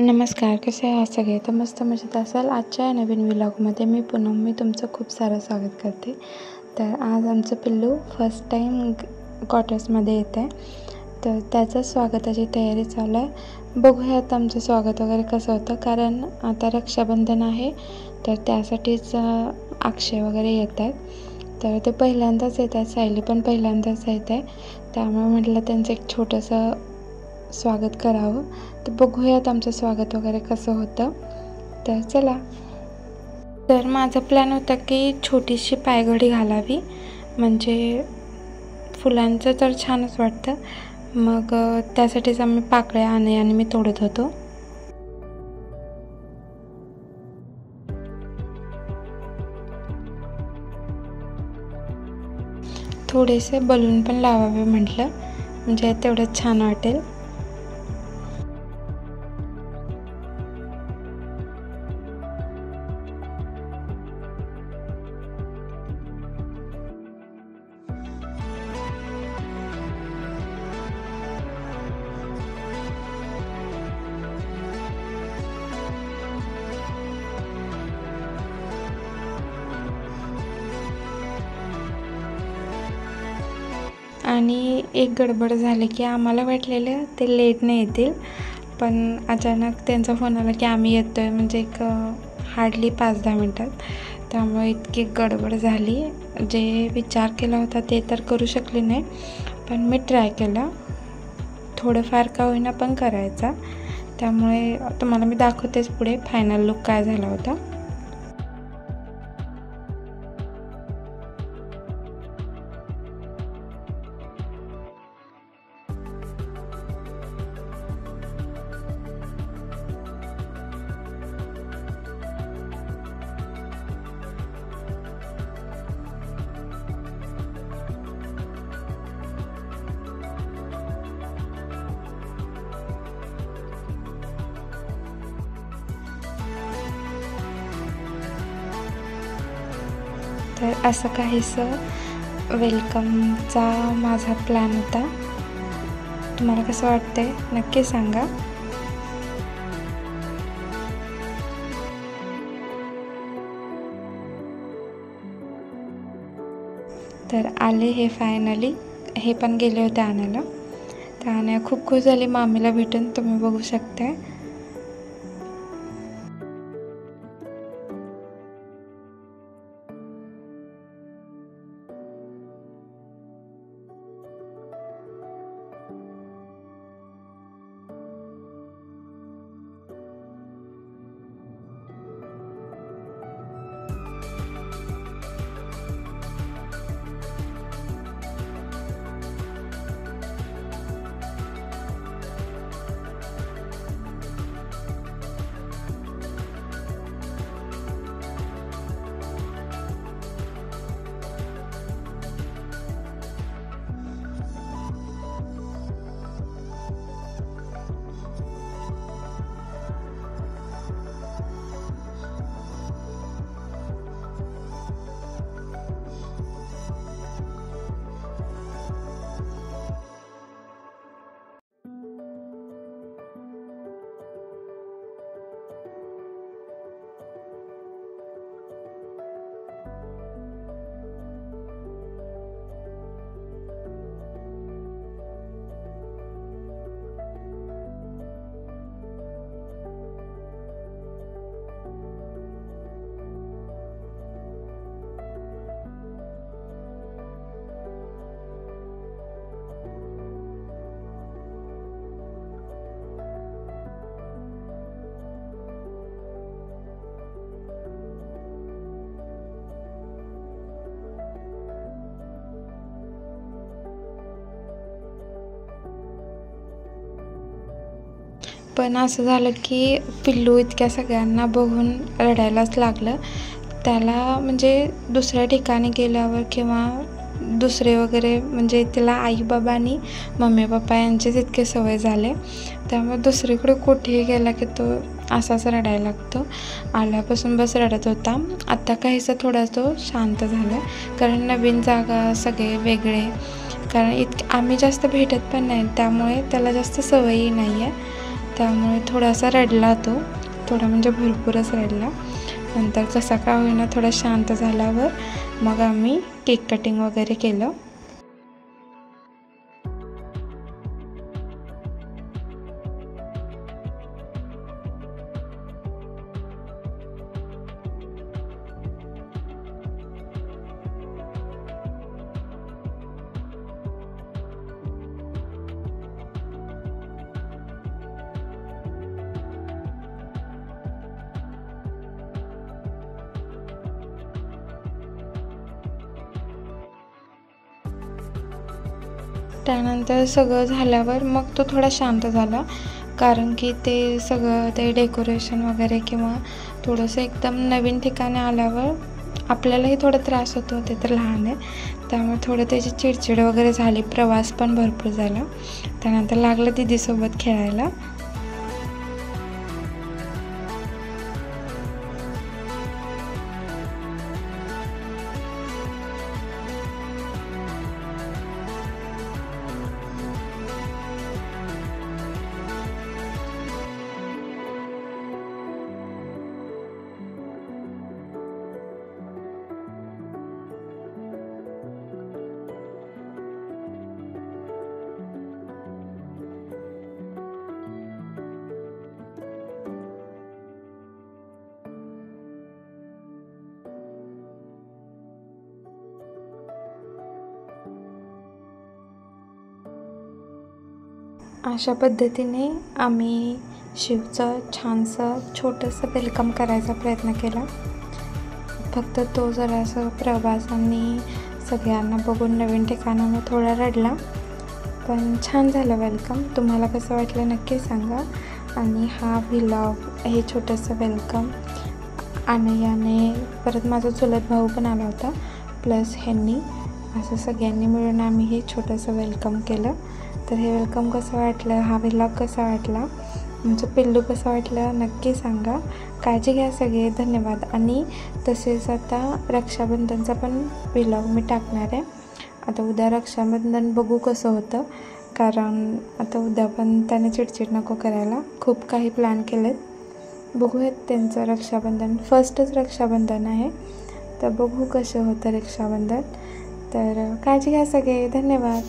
नमस्कार, कसे आहात सगळे? तर मस्त मजेत असाल. आजच्या या नवीन व्लॉगमध्ये मी तुमचं खूप सारं स्वागत करते. तर आज आमचं पिल्लू फर्स्ट टाईम क्वार्टर्समध्ये येत आहे, तर त्याचं स्वागताची तयारी चालू आहे. बघूयात आमचं स्वागत वगैरे कसं होतं, कारण आता रक्षाबंधन आहे, तर त्यासाठीच अक्षय वगैरे येत आहेत. तर ते पहिल्यांदाच येत आहेत, सायली पण पहिल्यांदाच येत आहे, त्यामुळे म्हटलं त्यांचं एक छोटंसं स्वागत करावं. तर बघूयात आमचं स्वागत वगैरे कसं होतं. तर चला. तर माझा प्लॅन होता की छोटीशी पायघडी घालावी, म्हणजे फुलांचं तर छानच वाटतं. मग त्यासाठीच आम्ही पाकळ्या आणि मी तोडत होतो. थोडेसे बलून पण लावावे म्हटलं, म्हणजे तेवढंच छान वाटेल. आणि एक गडबड झाली की आम्हाला वाटलेलं ते लेटने येतील, पण अचानक त्यांचा फोन आला की आम्ही येतो आहे, म्हणजे एक हार्डली 5-10 मिनटात. त्यामुळे इतकी गडबड झाली. जे विचार केला होता ते तर करू शकले नाही, पण मी ट्राय केला थोडंफार का होईना पण करायचा. त्यामुळे तुम्हाला मी दाखवतेच पुढे फायनल लुक काय झाला होता. तर असं काहीसं वेलकमचा माझा प्लॅन होता. तुम्हाला कसं वाटतंय नक्की सांगा. तर आले हे फायनली. हे पण गेले होते आणायला. तर आणायला खूप खुश झाली मामीला भेटून, तुम्ही बघू शकताय. पण असं झालं की पिल्लू इतक्या सगळ्यांना बघून रडायलाच लागलं. त्याला म्हणजे दुसऱ्या ठिकाणी गेल्यावर किंवा दुसरे वगैरे म्हणजे त्याला आई बाबा आणि मम्मी पप्पा यांचेच इतके सवय झाले, त्यामुळे दुसरीकडे कुठेही गेला की तो असाच रडायला लागतो. आल्यापासून बस रडत होता. आत्ता काहीसा थोडा तो शांत झाला, कारण नवीन जागा, सगळे वेगळे, कारण आम्ही जास्त भेटत पण नाही, त्यामुळे त्याला जास्त सवयी नाही आहे. त्यामुळे थोडासा रडला तो, थोडा म्हणजे भरपूरच रडला. नंतर कसा का होईना थोडा शांत झाल्यावर मग आम्ही केक कटिंग वगैरे केलं. त्यानंतर सगळं झाल्यावर मग तो थोडा शांत झाला, कारण की ते सगळं ते डेकोरेशन वगैरे किंवा थोडंसं एकदम नवीन ठिकाणी आल्यावर आपल्यालाही थोडा त्रास होतो. ते तर लहान आहे, त्यामुळे थोडं त्याची चिडचिड वगैरे झाली. प्रवास पण भरपूर झाला. त्यानंतर लागलं दीदीसोबत खेळायला. अशा पद्धतीने आम्ही शिवचं छानसं छोटंसं वेलकम करायचा प्रयत्न केला. फक्त तो जरासं प्रवासांनी सगळ्यांना बघून नवीन ठिकाणावर थोडा रडला, पण छान झालं वेलकम. तुम्हाला कसं वाटलं नक्की सांगा. आणि हा व्लॉग हे छोटंसं वेलकम आणि याने परत माझा चुलत भाऊ पण आला होता, प्लस ह्यांनी असं सगळ्यांनी मिळून आम्ही हे छोटंसं वेलकम केलं. तर हे वेलकम कसं वाटलं, हा व्लॉग कसा वाटला, तुमचं पिल्लू कसं वाटलं नक्की सांगा. काळजी घ्या सगळे. धन्यवाद. आणि तसेच आता रक्षाबंधनचा पण व्लॉग मी टाकणार आहे. आता उद्या रक्षाबंधन बघू कसं होतं, कारण आता उद्या पण त्याने चिडचिड नको करायला. खूप काही प्लॅन केलेत, बघूयात त्यांचं रक्षाबंधन. फर्स्टच रक्षाबंधन आहे, तर बघू कसं होतं रक्षाबंधन. तर काळजी घ्या सगळे. धन्यवाद.